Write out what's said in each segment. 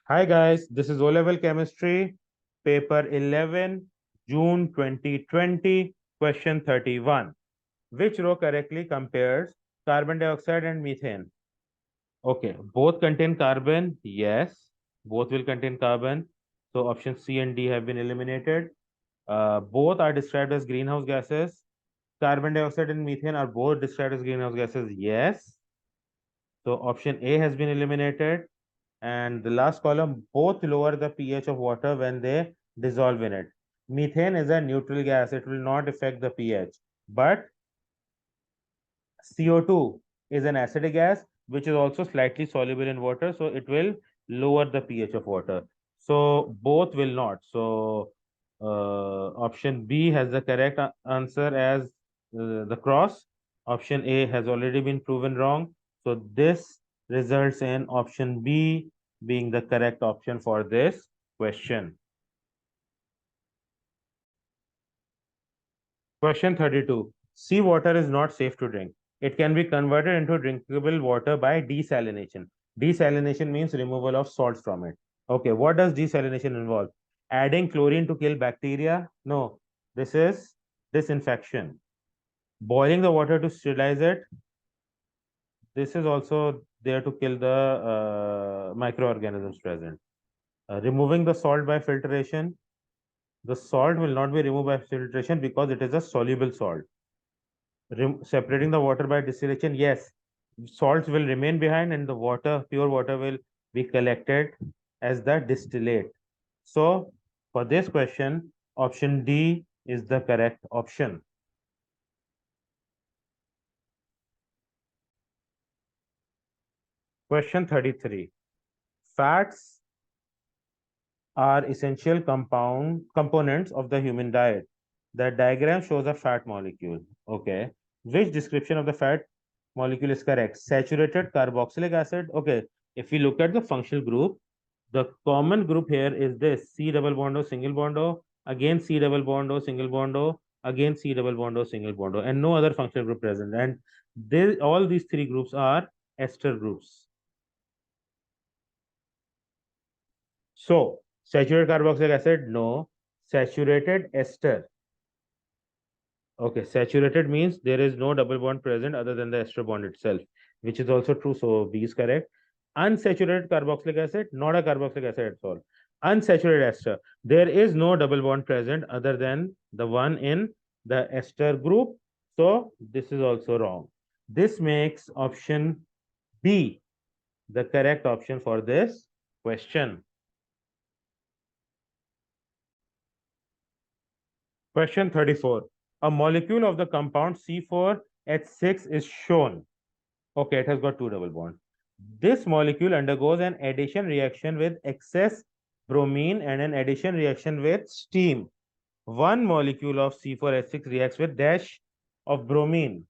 Hi guys, this is O-Level Chemistry, paper 11, June 2020, question 31. Which row correctly compares carbon dioxide and methane? Okay, both contain carbon. Yes, both will contain carbon. So option C and D have been eliminated. Both are described as greenhouse gases. Carbon dioxide and methane are both described as greenhouse gases. Yes. So option A has been eliminated. And the last column, both lower the pH of water when they dissolve in it. Methane is a neutral gas, it will not affect the pH. But CO2 is an acidic gas which is also slightly soluble in water, so it will lower the pH of water. So both will not. So option B has the correct answer as the cross. Option A has already been proven wrong. So this results in option B being the correct option for this question. Question 32. Seawater is not safe to drink. It can be converted into drinkable water by desalination. Desalination means removal of salts from it. Okay, what does desalination involve? Adding chlorine to kill bacteria? No, this is disinfection. Boiling the water to sterilize it? This is also there to kill the microorganisms present. Removing the salt by filtration? The salt will not be removed by filtration because it is a soluble salt. Separating the water by distillation, yes, salts will remain behind and the water, pure water, will be collected as the distillate. So for this question, option D is the correct option. Question 33. Fats are essential components of the human diet. The diagram shows a fat molecule. Okay. Which description of the fat molecule is correct? Saturated carboxylic acid. Okay. If we look at the functional group, the common group here is this C double bond O single bond O, again C double bond O single bond O, again C double bond O single bond O, and no other functional group present. And all these three groups are ester groups. So, saturated carboxylic acid, no. Saturated ester. Okay, saturated means there is no double bond present other than the ester bond itself, which is also true. So, B is correct. Unsaturated carboxylic acid, not a carboxylic acid at all. Unsaturated ester, there is no double bond present other than the one in the ester group. So, this is also wrong. This makes option B the correct option for this question. Question 34. A molecule of the compound C4H6 is shown. Okay, it has got two double bonds. This molecule undergoes an addition reaction with excess bromine and an addition reaction with steam. One molecule of C4H6 reacts with dash of bromine.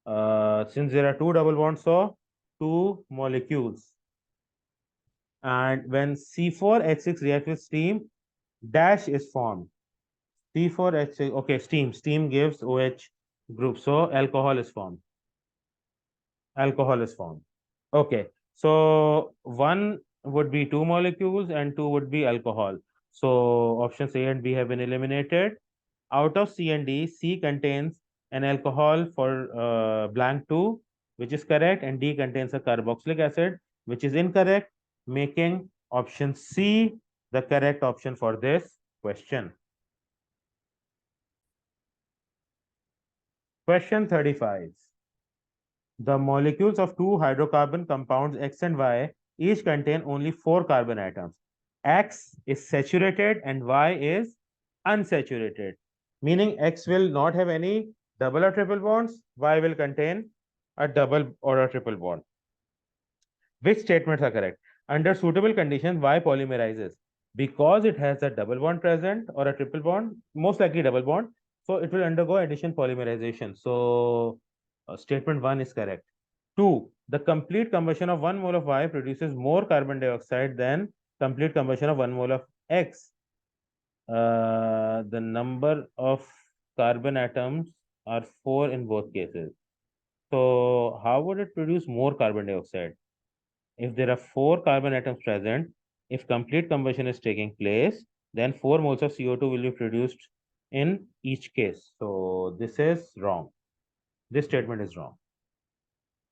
Since there are two double bonds, so two molecules. And when C4H6 reacts with steam, dash is formed. C4H6, okay, steam. Steam gives OH group. So alcohol is formed. Alcohol is formed. Okay. So one would be two molecules and two would be alcohol. So options A and B have been eliminated. Out of C and D, C contains an alcohol for blank 2, which is correct, and D contains a carboxylic acid, which is incorrect, making option C the correct option for this question. Question 35. The molecules of two hydrocarbon compounds X and Y each contain only four carbon atoms. X is saturated and Y is unsaturated, meaning X will not have any double or triple bonds, Y will contain a double or a triple bond. Which statements are correct? Under suitable conditions, Y polymerizes because it has a double bond present or a triple bond, most likely double bond. So it will undergo addition polymerization. So statement 1 is correct. 2. The complete combustion of 1 mole of Y produces more carbon dioxide than complete combustion of 1 mole of X. The number of carbon atoms are 4 in both cases. So how would it produce more carbon dioxide? If there are four carbon atoms present, If complete combustion is taking place, then 4 moles of CO2 will be produced in each case. So this is wrong. This statement is wrong.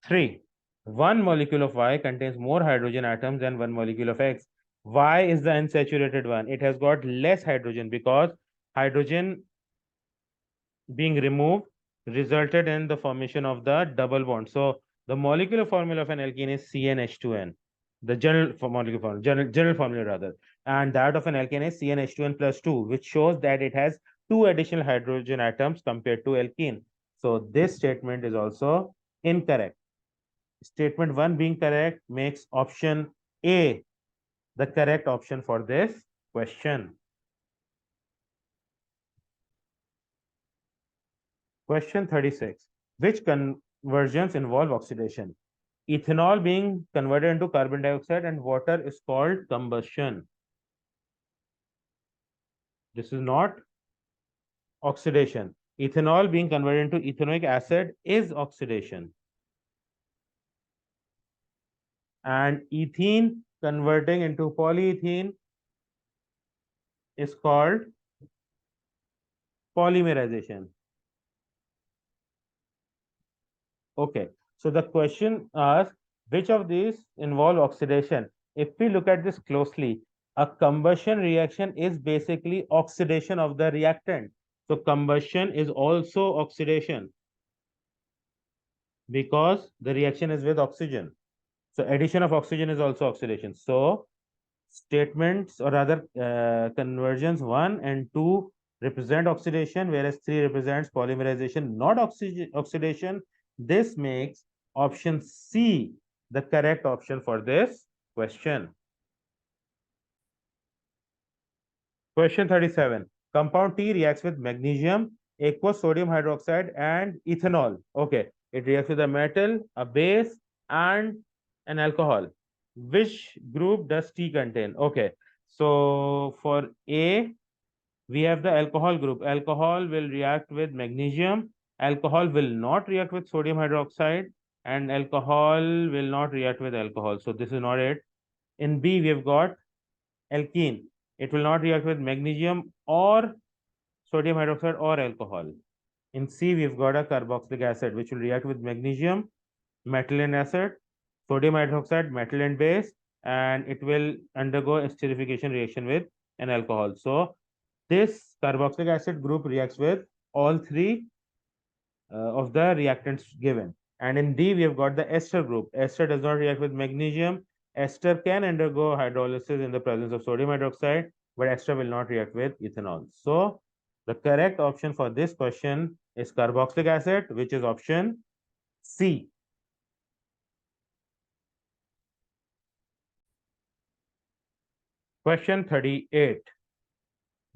3. One molecule of Y contains more hydrogen atoms than one molecule of X. Y is the unsaturated one. It has got less hydrogen because hydrogen being removed resulted in the formation of the double bond. So the molecular formula of an alkene is CnH2n, the molecular formula, general formula rather, and that of an alkene is CnH2n plus 2, which shows that it has two additional hydrogen atoms compared to alkene. So this statement is also incorrect. Statement 1 being correct makes option A the correct option for this question. Question 36. Which conversions involve oxidation? Ethanol being converted into carbon dioxide and water is called combustion. This is not oxidation. Ethanol being converted into ethanoic acid is oxidation. And ethene converting into polyethylene is called polymerization. Okay, so the question asks which of these involve oxidation? If we look at this closely, a combustion reaction is basically oxidation of the reactant. So combustion is also oxidation because the reaction is with oxygen. So addition of oxygen is also oxidation. So statements or rather conversions 1 and 2 represent oxidation, whereas 3 represents polymerization, not oxidation. This makes option C the correct option for this question. Question 37. Compound T reacts with magnesium, aqueous sodium hydroxide, and ethanol. Okay, it reacts with a metal, a base, and an alcohol. Which group does T contain? Okay, so for A, we have the alcohol group. Alcohol will react with magnesium. Alcohol will not react with sodium hydroxide, and alcohol will not react with alcohol. So this is not it. In B, we have got alkene. It will not react with magnesium or sodium hydroxide or alcohol. In C, we've got a carboxylic acid, which will react with magnesium, metal and acid, sodium hydroxide, metal and base, and it will undergo esterification reaction with an alcohol. So this carboxylic acid group reacts with all three of the reactants given. And in D, we have got the ester group. Ester does not react with magnesium. Ester can undergo hydrolysis in the presence of sodium hydroxide, but ester will not react with ethanol. So the correct option for this question is carboxylic acid, which is option C. Question 38.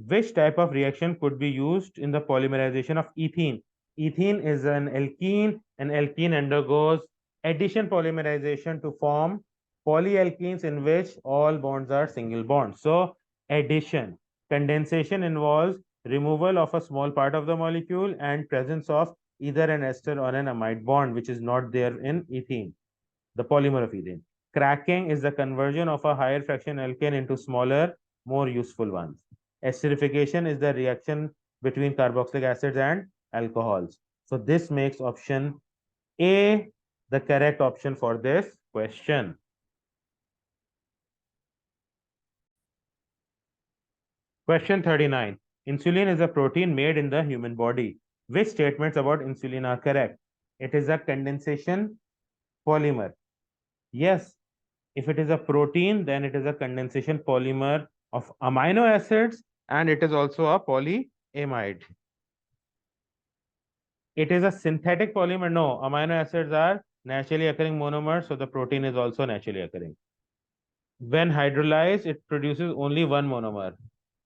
Which type of reaction could be used in the polymerization of ethene? Ethene is an alkene, and alkene undergoes addition polymerization to form polyalkenes in which all bonds are single bonds. So addition. Condensation involves removal of a small part of the molecule and presence of either an ester or an amide bond, which is not there in ethene, the polymer of ethene. Cracking is the conversion of a higher fraction alkane into smaller, more useful ones. Esterification is the reaction between carboxylic acids and alcohols. So this makes option A the correct option for this question. Question 39. Insulin is a protein made in the human body. Which statements about insulin are correct? It is a condensation polymer. Yes, if it is a protein, then it is a condensation polymer of amino acids and it is also a polyamide. It is a synthetic polymer. No, amino acids are naturally occurring monomers, so the protein is also naturally occurring. When hydrolyzed, it produces only one monomer.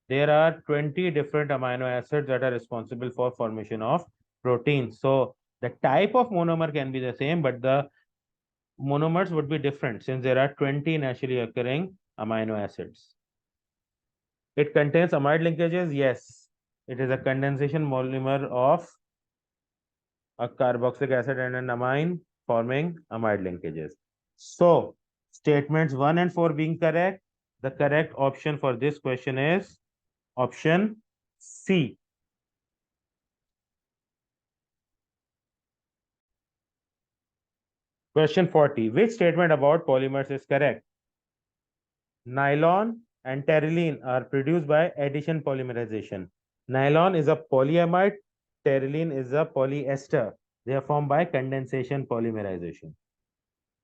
There are 20 different amino acids that are responsible for formation of protein. So the type of monomer can be the same, but the monomers would be different since there are 20 naturally occurring amino acids. It contains amide linkages. Yes, it is a condensation monomer of a carboxylic acid and an amine forming amide linkages. So statements 1 and 4 being correct, The correct option for this question is option C. Question 40. Which statement about polymers is correct? Nylon and terylene are produced by addition polymerization. Nylon is a polyamide, terylene is a polyester. They are formed by condensation polymerization.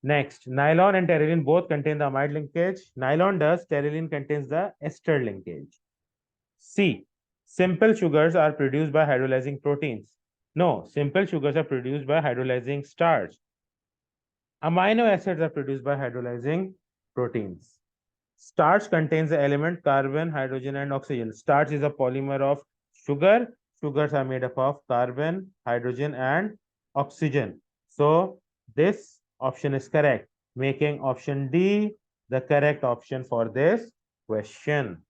Next, nylon and terylene both contain the amide linkage. Nylon does, terylene contains the ester linkage. C. Simple sugars are produced by hydrolyzing proteins. No, simple sugars are produced by hydrolyzing starch. Amino acids are produced by hydrolyzing proteins. Starch contains the element carbon, hydrogen, and oxygen. Starch is a polymer of sugar. Sugars are made up of carbon, hydrogen, and oxygen. So this option is correct, making option D the correct option for this question.